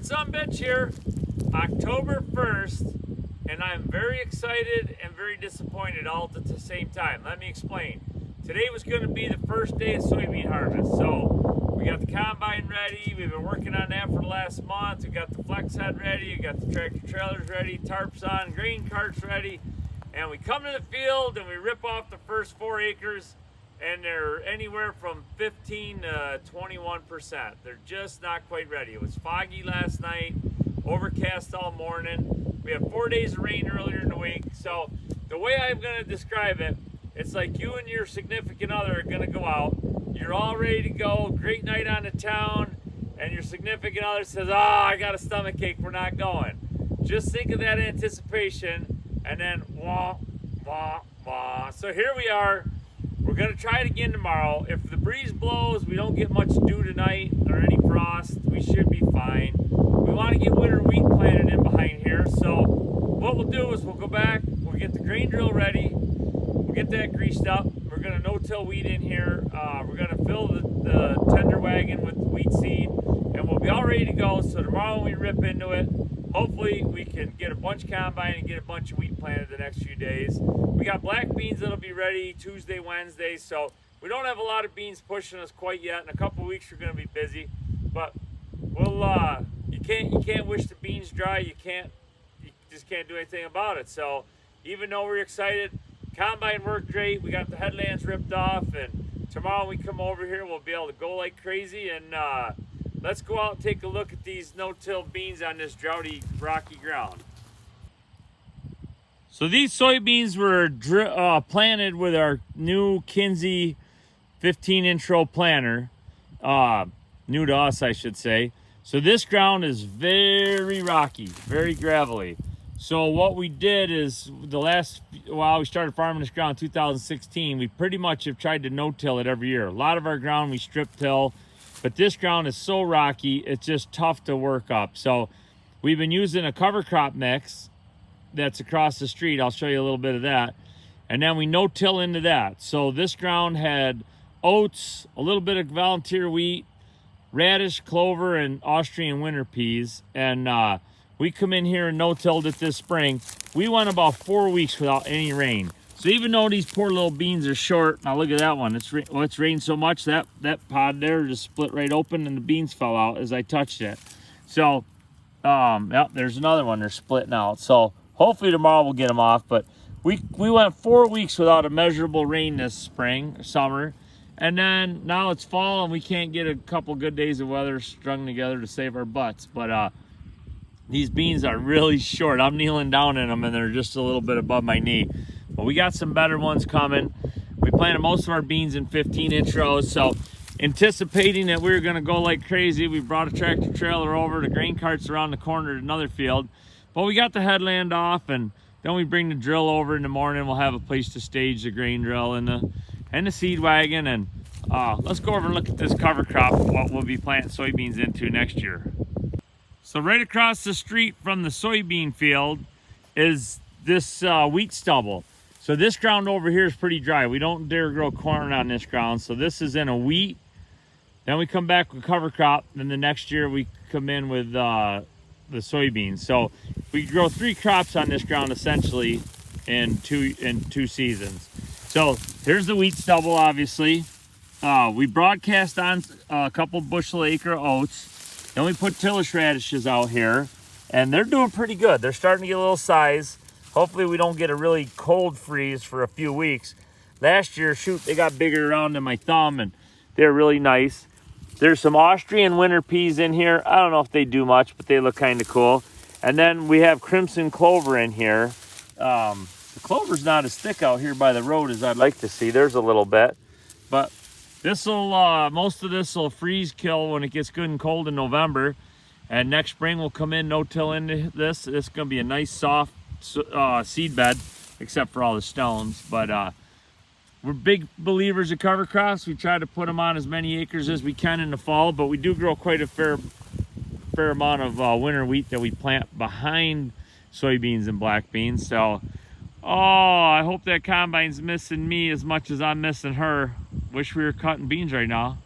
Sumbitch here, October 1st, and I'm very excited and very disappointed all at the same time. Let me explain. Today was going to be the first day of soybean harvest, so we got the combine ready. We've been working on that for the last month. We got the flex head ready, we got the tractor trailers ready, tarps on, grain carts ready, and we come to the field and we rip off the first 4 acres. And they're anywhere from 15 to 21%. They're just not quite ready. It was foggy last night, overcast all morning. We had 4 days of rain earlier in the week. So the way I'm gonna describe it, it's like you and your significant other are gonna go out. You're all ready to go, great night on the town, and your significant other says, I got a stomach ache, we're not going. Just think of that anticipation, and then wah, wah, wah. So here we are. We're going to try it again tomorrow. If the breeze blows, we don't get much dew tonight or any frost, we should be fine. We want to get winter wheat planted in behind here. So what we'll do is we'll go back, we'll get the grain drill ready, we'll get that greased up. We're going to no-till wheat in here. We're going to fill the tender wagon with wheat seed, and we'll be all ready to go. So tomorrow when we rip into it, hopefully we can get a bunch combine and get a bunch of wheat planted the next few days. We got black beans that'll be ready Tuesday, Wednesday, so we don't have a lot of beans pushing us quite yet. In a couple of weeks we're going to be busy, but we'll you can't wish the beans dry. You just can't do anything about it. So even though we're excited, combine worked great. We got the headlands ripped off, and tomorrow when we come over here we'll be able to go like crazy. And let's go out and take a look at these no-till beans on this droughty, rocky ground. So these soybeans were planted with our new Kinsey 15-inch row planter. New to us, I should say. So this ground is very rocky, very gravelly. So what we did is we started farming this ground in 2016, we pretty much have tried to no-till it every year. A lot of our ground we strip till, but this ground is so rocky, it's just tough to work up. So we've been using a cover crop mix that's across the street. I'll show you a little bit of that. And then we no-till into that. So this ground had oats, a little bit of volunteer wheat, radish, clover, and Austrian winter peas. And we come in here and no-tilled it this spring. We went about 4 weeks without any rain. So even though these poor little beans are short, now look at that one. It's rained so much that pod there just split right open and the beans fell out as I touched it. So, yep, there's another one. They're splitting out. So hopefully tomorrow we'll get them off. But we went 4 weeks without a measurable rain this spring, or summer. And then now it's fall and we can't get a couple good days of weather strung together to save our butts. But these beans are really short. I'm kneeling down in them and they're just a little bit above my knee. But we got some better ones coming. We planted most of our beans in 15-inch rows, so anticipating that we were gonna go like crazy, we brought a tractor trailer over, the grain carts around the corner to another field. But we got the headland off, and then we bring the drill over in the morning. We'll have a place to stage the grain drill and the seed wagon. And let's go over and look at this cover crop, what we'll be planting soybeans into next year. So right across the street from the soybean field is this wheat stubble. So this ground over here is pretty dry. We don't dare grow corn on this ground. So this is in a wheat. Then we come back with cover crop. Then the next year we come in with the soybeans. So we grow 3 crops on this ground essentially in two seasons. So here's the wheat stubble, obviously. We broadcast on a couple bushel acre oats. Then we put tillage radishes out here, and they're doing pretty good. They're starting to get a little size. Hopefully we don't get a really cold freeze for a few weeks. Last year, shoot, they got bigger around than my thumb, and they're really nice. There's some Austrian winter peas in here. I don't know if they do much, but they look kind of cool. And then we have crimson clover in here. The clover's not as thick out here by the road as I'd like to see. There's a little bit. But most of this will freeze kill when it gets good and cold in November. And next spring we'll come in, no-till into this. This is going to be a nice, soft seed bed, except for all the stones. But we're big believers of cover crops. We try to put them on as many acres as we can in the fall, but we do grow quite a fair amount of winter wheat that we plant behind soybeans and black beans. So I hope that combine's missing me as much as I'm missing her. Wish we were cutting beans right now.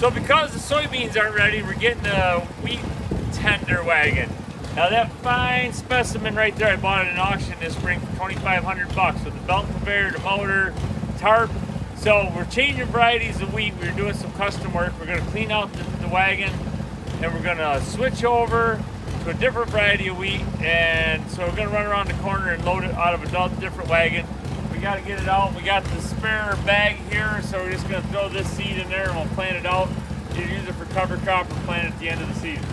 So because the soybeans aren't ready, we're getting a wheat tender wagon. Now that fine specimen right there, I bought it in auction this spring for $2,500 with the belt conveyor, the motor, tarp. So we're changing varieties of wheat. We're doing some custom work. We're gonna clean out the wagon and we're gonna switch over to a different variety of wheat. And so we're gonna run around the corner and load it out of a different wagon. We gotta get it out. We got the spare bag here, so we're just gonna throw this seed in there and we'll plant it out. Either use it for cover crop or plant it at the end of the season.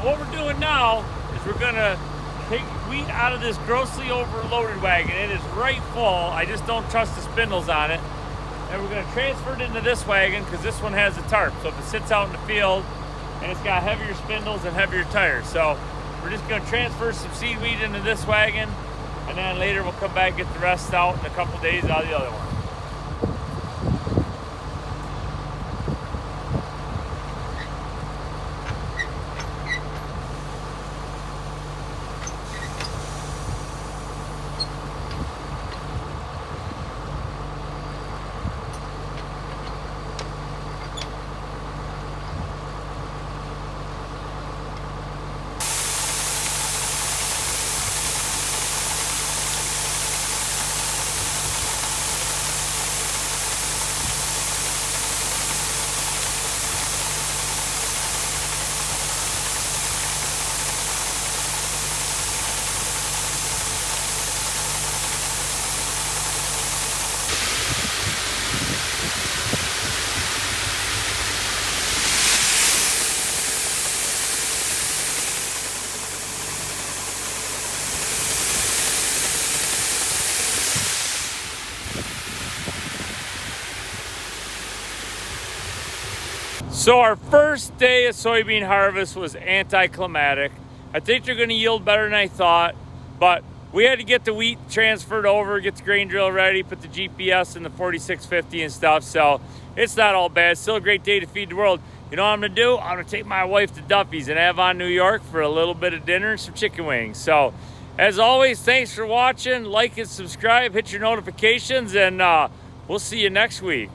What we're doing now is we're gonna take wheat out of this grossly overloaded wagon. It is right full. I just don't trust the spindles on it. And we're gonna transfer it into this wagon because this one has a tarp. So if it sits out in the field and it's got heavier spindles and heavier tires. So we're just gonna transfer some seed wheat into this wagon and then later we'll come back and get the rest out in a couple days out of the other one. So our first day of soybean harvest was anticlimactic. I think they're gonna yield better than I thought, but we had to get the wheat transferred over, get the grain drill ready, put the GPS in the 4650 and stuff, so it's not all bad. Still a great day to feed the world. You know what I'm gonna do? I'm gonna take my wife to Duffy's in Avon, New York for a little bit of dinner and some chicken wings. So as always, thanks for watching. Like and subscribe, hit your notifications, and we'll see you next week.